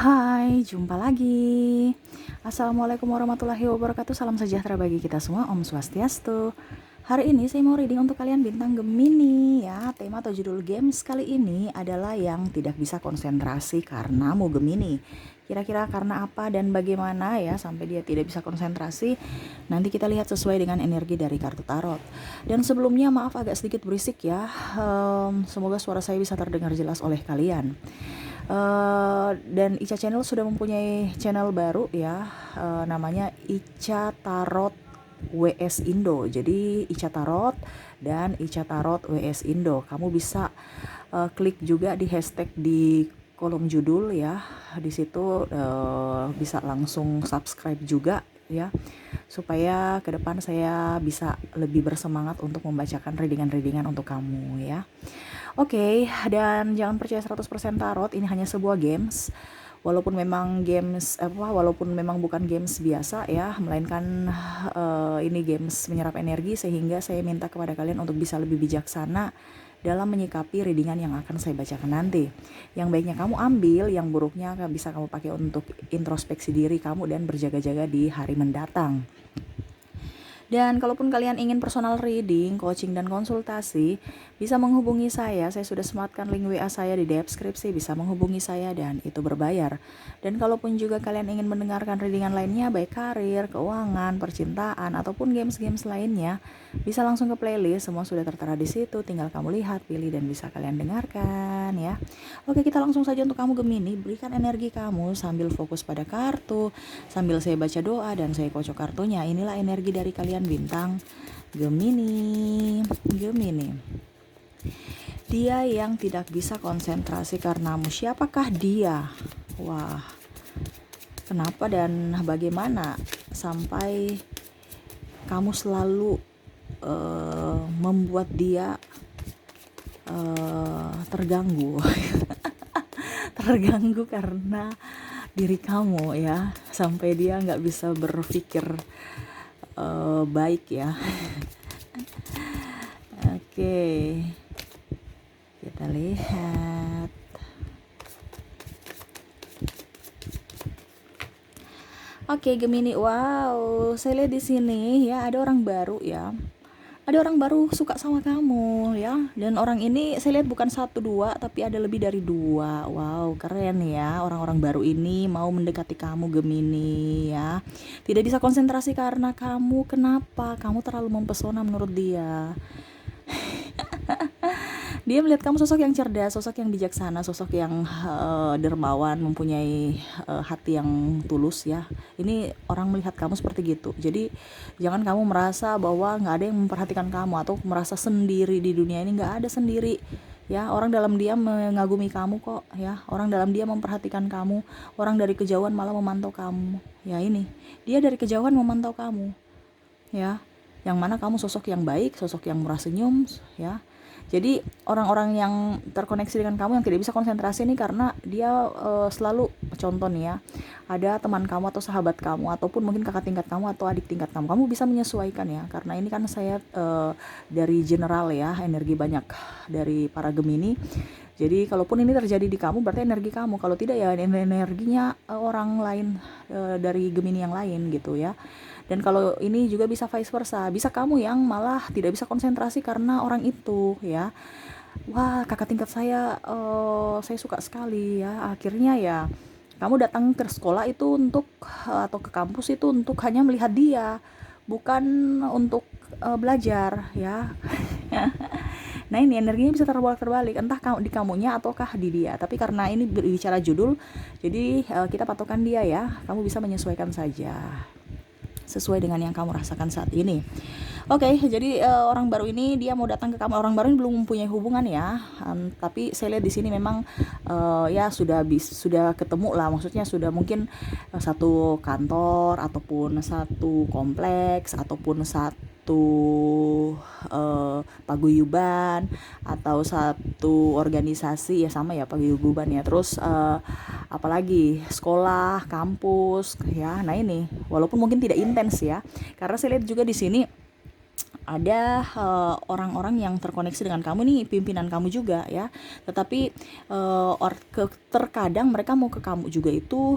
Hai, jumpa lagi. Assalamualaikum warahmatullahi wabarakatuh. Salam sejahtera bagi kita semua. Om Swastiastu. Hari ini saya mau reading untuk kalian bintang Gemini ya. Tema atau judul games kali ini adalah yang tidak bisa konsentrasi karena mau Gemini. Kira-kira karena apa dan bagaimana ya sampai dia tidak bisa konsentrasi? Nanti kita lihat sesuai dengan energi dari kartu tarot. Dan sebelumnya maaf agak sedikit berisik ya. Semoga suara saya bisa terdengar jelas oleh kalian. Dan Ica Channel sudah mempunyai channel baru ya, namanya Ica Tarot WS Indo. Jadi Ica Tarot dan Ica Tarot WS Indo. Kamu bisa klik juga di hashtag di kolom judul ya. Di situ bisa langsung subscribe juga ya, supaya ke depan saya bisa lebih bersemangat untuk membacakan readingan-readingan untuk kamu ya. Oke, dan jangan percaya 100% tarot, ini hanya sebuah games. Walaupun memang bukan games biasa ya, melainkan ini games menyerap energi, sehingga saya minta kepada kalian untuk bisa lebih bijaksana dalam menyikapi readingan yang akan saya bacakan nanti. Yang baiknya kamu ambil, yang buruknya bisa kamu pakai untuk introspeksi diri kamu dan berjaga-jaga di hari mendatang. Dan kalaupun kalian ingin personal reading, coaching, dan konsultasi, bisa menghubungi saya. Saya sudah sematkan link WA saya di deskripsi, bisa menghubungi saya dan itu berbayar. Dan kalaupun juga kalian ingin mendengarkan readingan lainnya, baik karir, keuangan, percintaan, ataupun games-games lainnya, bisa langsung ke playlist, semua sudah tertera di situ. Tinggal kamu lihat, pilih, dan bisa kalian dengarkan ya. Oke, kita langsung saja untuk kamu Gemini. Berikan energi kamu sambil fokus pada kartu, sambil saya baca doa dan saya kocok kartunya. Inilah energi dari kalian bintang Gemini. Dia yang tidak bisa konsentrasi karenamu. Siapakah dia? Wah, kenapa dan bagaimana sampai kamu selalu membuat dia terganggu terganggu karena diri kamu ya, sampai dia nggak bisa berpikir baik ya. Oke, kita lihat. Oke, Gemini, wow, saya lihat di sini ya ada orang baru ya. Ada orang baru suka sama kamu ya, dan orang ini saya lihat bukan 1-2 tapi ada lebih dari 2. Wow, keren ya, orang-orang baru ini mau mendekati kamu Gemini ya. Tidak bisa konsentrasi karena kamu. Kenapa? Kamu terlalu mempesona menurut dia. Dia melihat kamu sosok yang cerdas, sosok yang bijaksana, sosok yang dermawan, mempunyai hati yang tulus ya. Ini orang melihat kamu seperti gitu. Jadi jangan kamu merasa bahwa nggak ada yang memperhatikan kamu atau merasa sendiri di dunia ini. Nggak ada sendiri ya. Orang dalam diam mengagumi kamu kok ya. Orang dalam diam memperhatikan kamu. Orang dari kejauhan malah memantau kamu ya. Ini dia dari kejauhan memantau kamu ya, yang mana kamu sosok yang baik, sosok yang murah senyum ya. Jadi orang-orang yang terkoneksi dengan kamu yang tidak bisa konsentrasi ini karena dia selalu, contoh nih ya, ada teman kamu atau sahabat kamu ataupun mungkin kakak tingkat kamu atau adik tingkat kamu bisa menyesuaikan ya, karena ini kan saya dari general ya, energi banyak dari para Gemini. Jadi kalaupun ini terjadi di kamu berarti energi kamu, kalau tidak ya energinya orang lain dari Gemini yang lain gitu ya. Dan kalau ini juga bisa vice versa, bisa kamu yang malah tidak bisa konsentrasi karena orang itu ya. Wah, kakak tingkat saya suka sekali ya. Akhirnya ya kamu datang ke sekolah itu untuk atau ke kampus itu untuk hanya melihat dia, bukan untuk belajar ya. Nah, ini energinya bisa terbalik entah di kamunya ataukah di dia. Tapi karena ini bicara judul, jadi kita patokan dia ya. Kamu bisa menyesuaikan saja sesuai dengan yang kamu rasakan saat ini. Oke, jadi orang baru ini dia mau datang ke kamu. Orang baru ini belum mempunyai hubungan ya, tapi saya lihat di sini memang ya sudah ketemu lah. Maksudnya sudah mungkin satu kantor ataupun satu kompleks ataupun satu paguyuban atau satu organisasi ya, sama ya paguyuban ya. Terus apalagi sekolah, kampus ya. Nah ini walaupun mungkin tidak intens ya, karena saya lihat juga di sini ada orang-orang yang terkoneksi dengan kamu nih, pimpinan kamu juga ya. Tetapi terkadang mereka mau ke kamu juga itu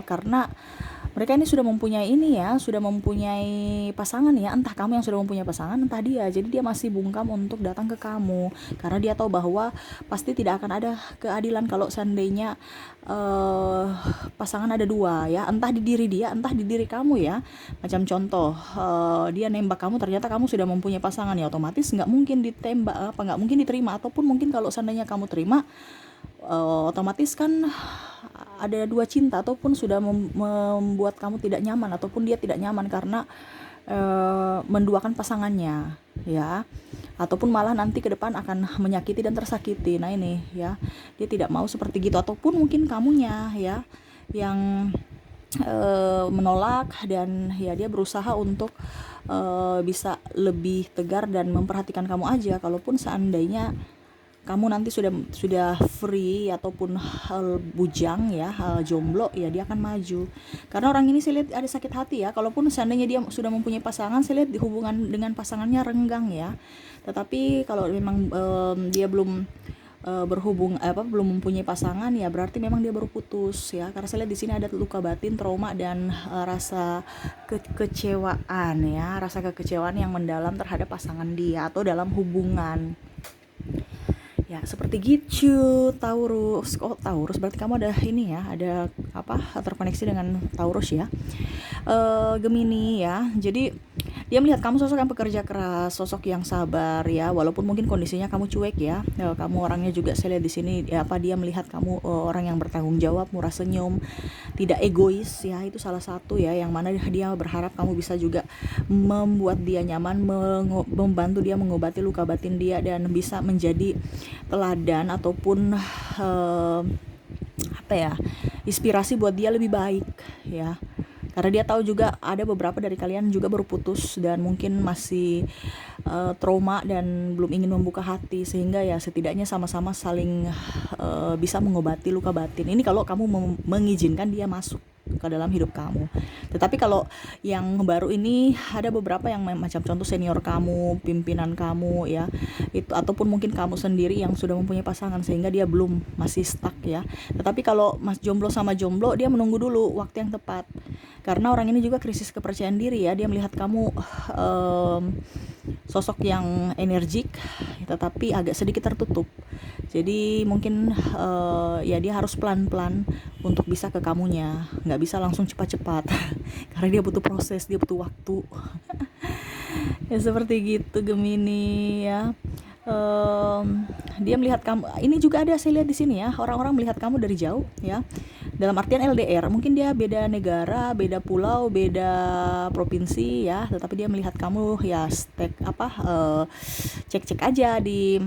karena mereka ini sudah mempunyai sudah mempunyai pasangan ya, entah kamu yang sudah mempunyai pasangan, entah dia. Jadi dia masih bungkam untuk datang ke kamu karena dia tahu bahwa pasti tidak akan ada keadilan kalau seandainya pasangan ada dua ya, entah di diri dia, entah di diri kamu ya. Macam contoh, dia nembak kamu, ternyata kamu sudah mempunyai pasangan ya, otomatis nggak mungkin ditembak, nggak mungkin diterima. Ataupun mungkin kalau seandainya kamu terima, otomatis kan ada dua cinta, ataupun sudah membuat kamu tidak nyaman, ataupun dia tidak nyaman karena menduakan pasangannya ya, ataupun malah nanti ke depan akan menyakiti dan tersakiti. Nah ini ya, dia tidak mau seperti gitu. Ataupun mungkin kamunya ya yang menolak, dan ya dia berusaha untuk bisa lebih tegar dan memperhatikan kamu aja. Kalaupun seandainya kamu nanti sudah free ataupun bujang ya, jomblo ya, dia akan maju. Karena orang ini saya lihat ada sakit hati ya. Kalaupun seandainya dia sudah mempunyai pasangan, saya lihat di hubungan dengan pasangannya renggang ya. Tetapi kalau memang dia belum belum mempunyai pasangan ya, berarti memang dia baru putus ya. Karena saya lihat di sini ada luka batin, trauma, dan rasa kekecewaan ya, rasa kekecewaan yang mendalam terhadap pasangan dia atau dalam hubungan. Ya, seperti gitu, Taurus. Kok Taurus? Berarti kamu ada ini ya, ada terkoneksi dengan Taurus ya. Gemini ya. Jadi dia melihat kamu sosok yang pekerja keras, sosok yang sabar ya, walaupun mungkin kondisinya kamu cuek ya. Kamu orangnya juga saya lihat di sini ya, dia melihat kamu orang yang bertanggung jawab, murah senyum, tidak egois ya. Itu salah satu ya, yang mana dia berharap kamu bisa juga membuat dia nyaman, membantu dia mengobati luka batin dia, dan bisa menjadi teladan ataupun inspirasi buat dia lebih baik ya. Karena dia tahu juga ada beberapa dari kalian juga baru putus dan mungkin masih trauma dan belum ingin membuka hati, sehingga ya setidaknya sama-sama saling bisa mengobati luka batin. Ini kalau kamu mengizinkan dia masuk ke dalam hidup kamu. Tetapi kalau yang baru ini ada beberapa yang macam contoh senior kamu, pimpinan kamu ya, itu ataupun mungkin kamu sendiri yang sudah mempunyai pasangan sehingga dia belum, masih stuck ya. Tetapi kalau Mas jomblo sama jomblo, dia menunggu dulu waktu yang tepat. Karena orang ini juga krisis kepercayaan diri ya, dia melihat kamu sosok yang energik tetapi agak sedikit tertutup. Jadi mungkin ya dia harus pelan-pelan untuk bisa ke kamunya, nggak bisa langsung cepat-cepat karena dia butuh proses, dia butuh waktu. Ya seperti gitu Gemini ya. Dia melihat kamu, ini juga ada saya lihat di sini ya, orang-orang melihat kamu dari jauh ya, dalam artian LDR, mungkin dia beda negara, beda pulau, beda provinsi ya, tetapi dia melihat kamu ya cek-cek aja di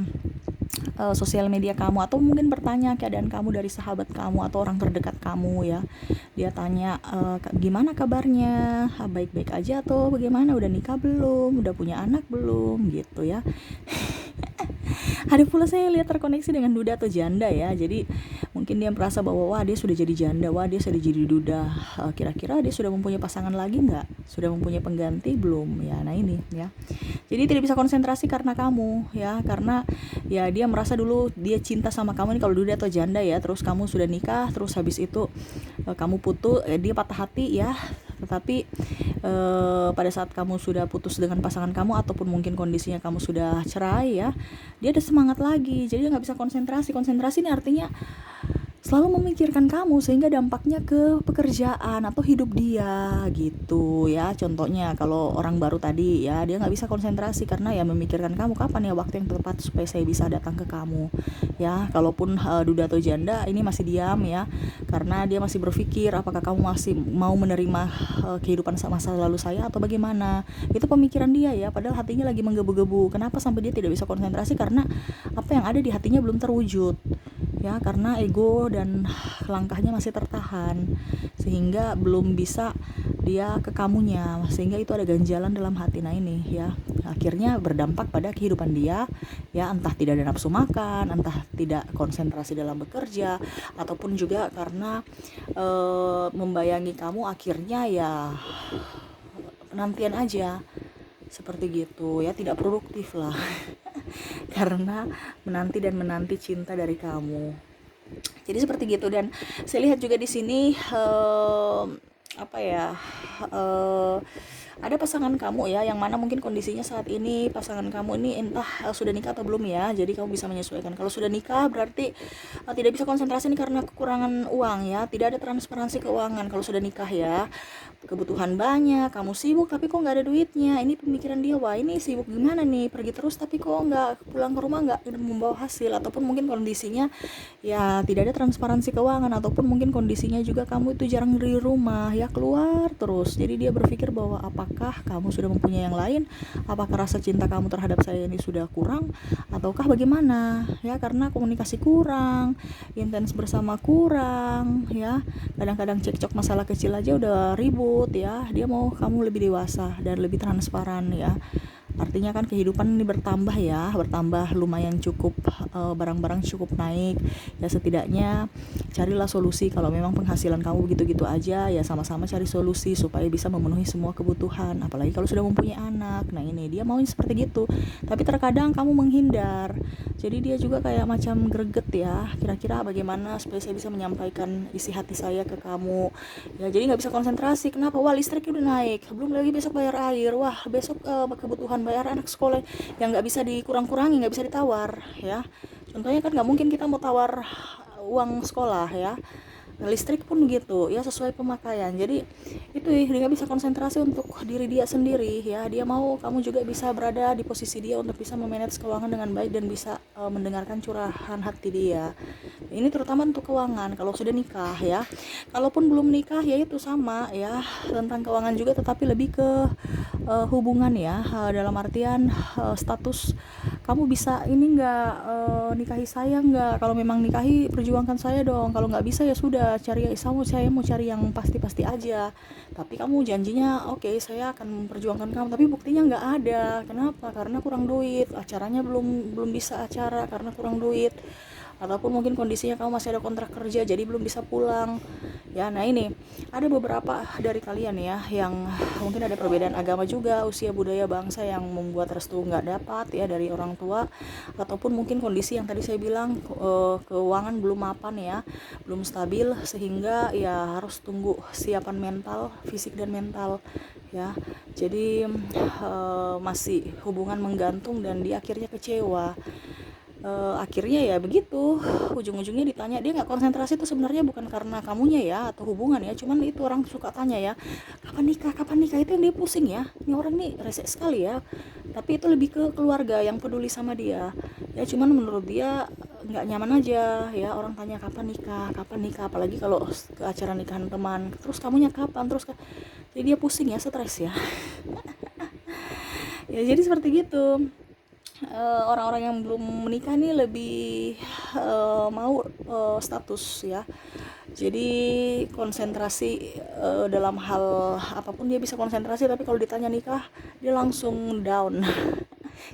sosial media kamu, atau mungkin bertanya keadaan kamu dari sahabat kamu atau orang terdekat kamu ya. Dia tanya gimana kabarnya, baik-baik aja atau bagaimana, udah nikah belum, udah punya anak belum gitu ya. Ada pula saya lihat terkoneksi dengan duda atau janda ya. Jadi mungkin dia merasa bahwa wah dia sudah jadi janda, wah dia sudah jadi duda. Kira-kira dia sudah mempunyai pasangan lagi nggak? Sudah mempunyai pengganti belum? Ya, nah ini ya. Jadi tidak bisa konsentrasi karena kamu ya, karena ya dia merasa dulu dia cinta sama kamu ini kalau duda atau janda ya. Terus kamu sudah nikah, terus habis itu kamu putus, dia patah hati ya. Tetapi pada saat kamu sudah putus dengan pasangan kamu, ataupun mungkin kondisinya kamu sudah cerai ya, dia ada semangat lagi. Jadi dia nggak bisa konsentrasi. Konsentrasi ini artinya selalu memikirkan kamu, sehingga dampaknya ke pekerjaan atau hidup dia gitu ya. Contohnya kalau orang baru tadi ya, dia nggak bisa konsentrasi karena ya memikirkan kamu, kapan ya waktu yang tepat supaya saya bisa datang ke kamu ya. Kalaupun duda atau janda ini masih diam ya, karena dia masih berpikir apakah kamu masih mau menerima kehidupan masa lalu saya atau bagaimana. Itu pemikiran dia ya, padahal hatinya lagi menggebu-gebu. Kenapa sampai dia tidak bisa konsentrasi? Karena apa yang ada di hatinya belum terwujud ya, karena ego dan langkahnya masih tertahan, sehingga belum bisa dia ke kamunya, sehingga itu ada ganjalan dalam hati. Nah ini ya, akhirnya berdampak pada kehidupan dia ya, entah tidak ada nafsu makan, entah tidak konsentrasi dalam bekerja, ataupun juga karena membayangi kamu, akhirnya ya penantian aja seperti gitu ya, tidak produktif lah. Karena menanti dan menanti cinta dari kamu. Jadi seperti gitu. Dan saya lihat juga di sini apa ya, eh, ada pasangan kamu ya, yang mana mungkin kondisinya saat ini pasangan kamu ini entah sudah nikah atau belum ya. Jadi kamu bisa menyesuaikan. Kalau sudah nikah berarti tidak bisa konsentrasi nih karena kekurangan uang ya, tidak ada transparansi keuangan kalau sudah nikah ya. Kebutuhan banyak, kamu sibuk tapi kok nggak ada duitnya. Ini pemikiran dia, wah ini sibuk gimana nih, pergi terus tapi kok nggak pulang ke rumah, nggak membawa hasil. Ataupun mungkin kondisinya ya tidak ada transparansi keuangan, ataupun mungkin kondisinya juga kamu itu jarang di rumah ya, keluar terus. Jadi dia berpikir bahwa apakah kamu sudah mempunyai yang lain, apakah rasa cinta kamu terhadap saya ini sudah kurang, ataukah bagaimana ya, karena komunikasi kurang, intens bersama kurang ya. Kadang-kadang cekcok masalah kecil aja udah ribut ya. Dia mau kamu lebih dewasa dan lebih transparan ya. Artinya kan kehidupan ini bertambah ya, bertambah lumayan cukup, barang-barang cukup naik ya. Setidaknya carilah solusi. Kalau memang penghasilan kamu begitu-gitu aja ya, sama-sama cari solusi supaya bisa memenuhi semua kebutuhan. Apalagi kalau sudah mempunyai anak. Nah ini dia maunya seperti gitu, tapi terkadang kamu menghindar. Jadi dia juga kayak macam greget ya, kira-kira bagaimana supaya saya bisa menyampaikan isi hati saya ke kamu ya. Jadi nggak bisa konsentrasi. Kenapa? Wah, listriknya udah naik, belum lagi besok bayar air, wah besok kebutuhan bayar anak sekolah yang nggak bisa dikurang-kurangi, nggak bisa ditawar ya. Contohnya kan nggak mungkin kita mau tawar uang sekolah ya. Listrik pun gitu ya, sesuai pemakaian. Jadi itu dia nggak bisa konsentrasi untuk diri dia sendiri ya. Dia mau kamu juga bisa berada di posisi dia untuk bisa memanage keuangan dengan baik dan bisa mendengarkan curahan hati dia. Ini terutama untuk keuangan kalau sudah nikah ya. Kalaupun belum nikah ya itu sama ya, tentang keuangan juga, tetapi lebih ke hubungan ya, dalam artian status. Kamu bisa ini nggak, nikahi saya nggak? Kalau memang nikahi, perjuangkan saya dong. Kalau nggak bisa ya sudah, cari saya mau cari yang pasti-pasti aja. Tapi kamu janjinya oke, saya akan memperjuangkan kamu, tapi buktinya nggak ada. Kenapa? Karena kurang duit. Acaranya belum bisa acara karena kurang duit. Ataupun mungkin kondisinya kamu masih ada kontrak kerja jadi belum bisa pulang ya. Nah ini ada beberapa dari kalian ya yang mungkin ada perbedaan agama juga, usia, budaya, bangsa yang membuat restu nggak dapat ya dari orang tua. Ataupun mungkin kondisi yang tadi saya bilang, keuangan belum mapan ya, belum stabil, sehingga ya harus tunggu siapan mental, fisik dan mental ya. Jadi masih hubungan menggantung dan dia akhirnya kecewa. Akhirnya ya begitu, ujung-ujungnya ditanya, dia nggak konsentrasi. Itu sebenarnya bukan karena kamunya ya atau hubungan ya, cuman itu orang suka tanya ya, kapan nikah, itu yang dia pusing ya. Ini orang nih rese sekali ya, tapi itu lebih ke keluarga yang peduli sama dia ya. Cuman menurut dia nggak nyaman aja ya, orang tanya kapan nikah, apalagi kalau ke acara nikahan teman, terus kamunya kapan, jadi dia pusing ya, stres ya. Ya jadi seperti gitu. Orang-orang yang belum menikah nih lebih mau status ya. Jadi konsentrasi dalam hal apapun dia bisa konsentrasi, tapi kalau ditanya nikah dia langsung down.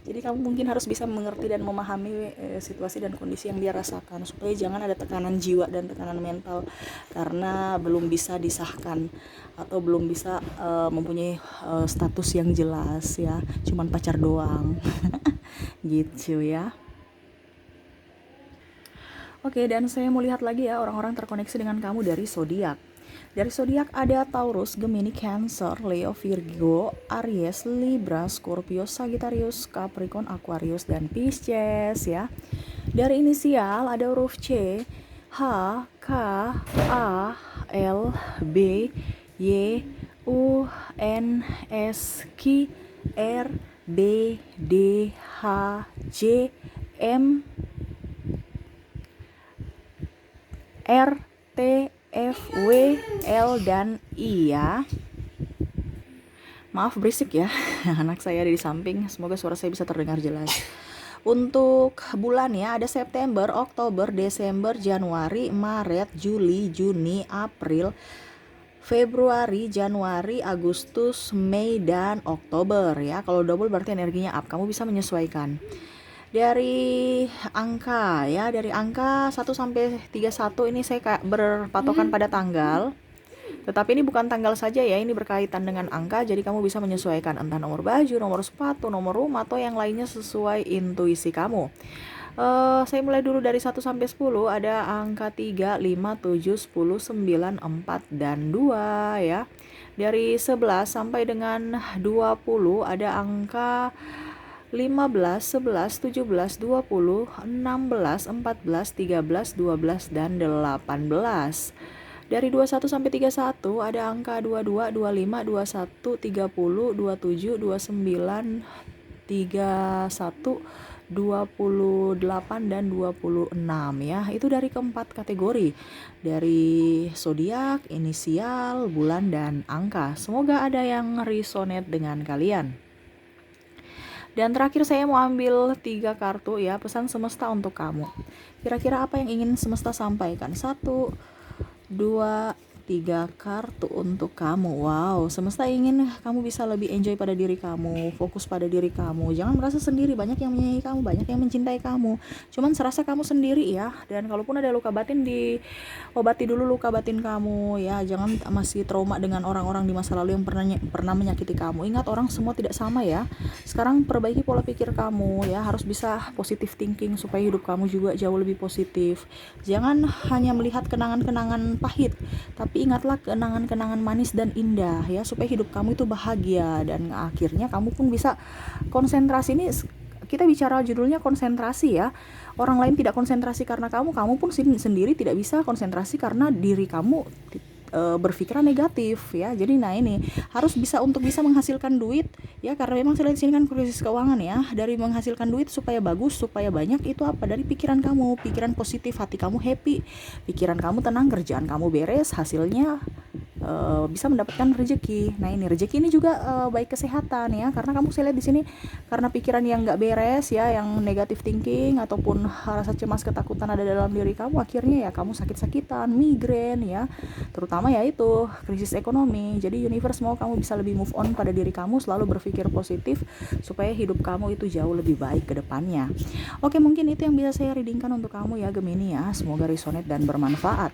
Jadi kamu mungkin harus bisa mengerti dan memahami situasi dan kondisi yang dia rasakan, supaya jangan ada tekanan jiwa dan tekanan mental karena belum bisa disahkan atau belum bisa mempunyai status yang jelas ya, cuman pacar doang. Gitu ya. Oke, dan saya mau lihat lagi ya orang-orang terkoneksi dengan kamu dari zodiak. Dari zodiak ada Taurus, Gemini, Cancer, Leo, Virgo, Aries, Libra, Scorpio, Sagittarius, Capricorn, Aquarius, dan Pisces ya. Dari inisial ada huruf C, H, K, A, L, B, Y, U, N, S, Q, R, B, D, H, J, M, R, T, F, W, L, dan I ya. Maaf berisik ya, anak saya ada di samping. Semoga suara saya bisa terdengar jelas. Untuk bulan ya, ada September, Oktober, Desember, Januari, Maret, Juli, Juni, April, Februari, Januari, Agustus, Mei, dan Oktober ya. Kalau double berarti energinya up, kamu bisa menyesuaikan. Dari angka ya, dari angka 1 sampai 31 ini saya berpatokan pada tanggal. Tetapi ini bukan tanggal saja ya, ini berkaitan dengan angka, jadi kamu bisa menyesuaikan entah nomor baju, nomor sepatu, nomor rumah, atau yang lainnya sesuai intuisi kamu. Saya mulai dulu dari 1 sampai 10, ada angka 3, 5, 7, 10, 9, 4, dan 2 ya. Dari 11 sampai dengan 20 ada angka 15, 11, 17, 20, 16, 14, 13, 12, dan 18. Dari 21 sampai 31 ada angka 22, 25, 21, 30, 27, 29, 31, 28, dan 26 ya. Itu dari keempat kategori. Dari zodiak, inisial, bulan, dan angka. Semoga ada yang resonate dengan kalian. Dan terakhir saya mau ambil 3 kartu ya, pesan semesta untuk kamu. Kira-kira apa yang ingin semesta sampaikan? 1, 2, 3 kartu untuk kamu. Wow, semesta ingin kamu bisa lebih enjoy pada diri kamu, fokus pada diri kamu. Jangan merasa sendiri, banyak yang menyayangi kamu, banyak yang mencintai kamu. Cuman serasa kamu sendiri ya. Dan kalaupun ada luka batin, diobati dulu luka batin kamu ya. Jangan masih trauma dengan orang-orang di masa lalu yang pernah menyakiti kamu. Ingat, orang semua tidak sama ya. Sekarang perbaiki pola pikir kamu ya, harus bisa positive thinking supaya hidup kamu juga jauh lebih positif. Jangan hanya melihat kenangan-kenangan pahit, tapi ingatlah kenangan-kenangan manis dan indah ya, supaya hidup kamu itu bahagia dan akhirnya kamu pun bisa konsentrasi. Ini kita bicara judulnya konsentrasi ya. Orang lain tidak konsentrasi karena kamu pun sendiri tidak bisa konsentrasi karena diri kamu berpikiran negatif ya. Jadi ini harus bisa untuk bisa menghasilkan duit ya, karena memang saya lihat sini kan krisis keuangan ya. Dari menghasilkan duit supaya bagus, supaya banyak, itu apa? Dari pikiran kamu, pikiran positif, hati kamu happy, pikiran kamu tenang, kerjaan kamu beres, hasilnya bisa mendapatkan rezeki. Nah ini rezeki ini juga baik kesehatan ya, karena kamu saya lihat di sini karena pikiran yang nggak beres ya, yang negatif thinking ataupun rasa cemas ketakutan ada dalam diri kamu, akhirnya ya kamu sakit-sakitan, migrain ya, terutama ya itu krisis ekonomi. Jadi universe mau kamu bisa lebih move on pada diri kamu, selalu berpikir positif supaya hidup kamu itu jauh lebih baik ke depannya. Oke, mungkin itu yang bisa saya readingkan untuk kamu ya Gemini ya. Semoga resonate dan bermanfaat.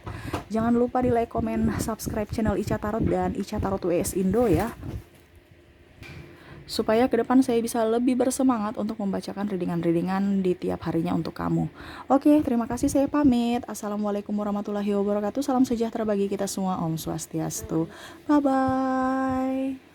Jangan lupa di like, comment, subscribe channel Ica Tarot dan Ica Tarot WS Indo ya, supaya ke depan saya bisa lebih bersemangat untuk membacakan readingan-readingan di tiap harinya untuk kamu. Oke, terima kasih, saya pamit. Assalamualaikum warahmatullahi wabarakatuh. Salam sejahtera bagi kita semua. Om Swastiastu. Bye-bye.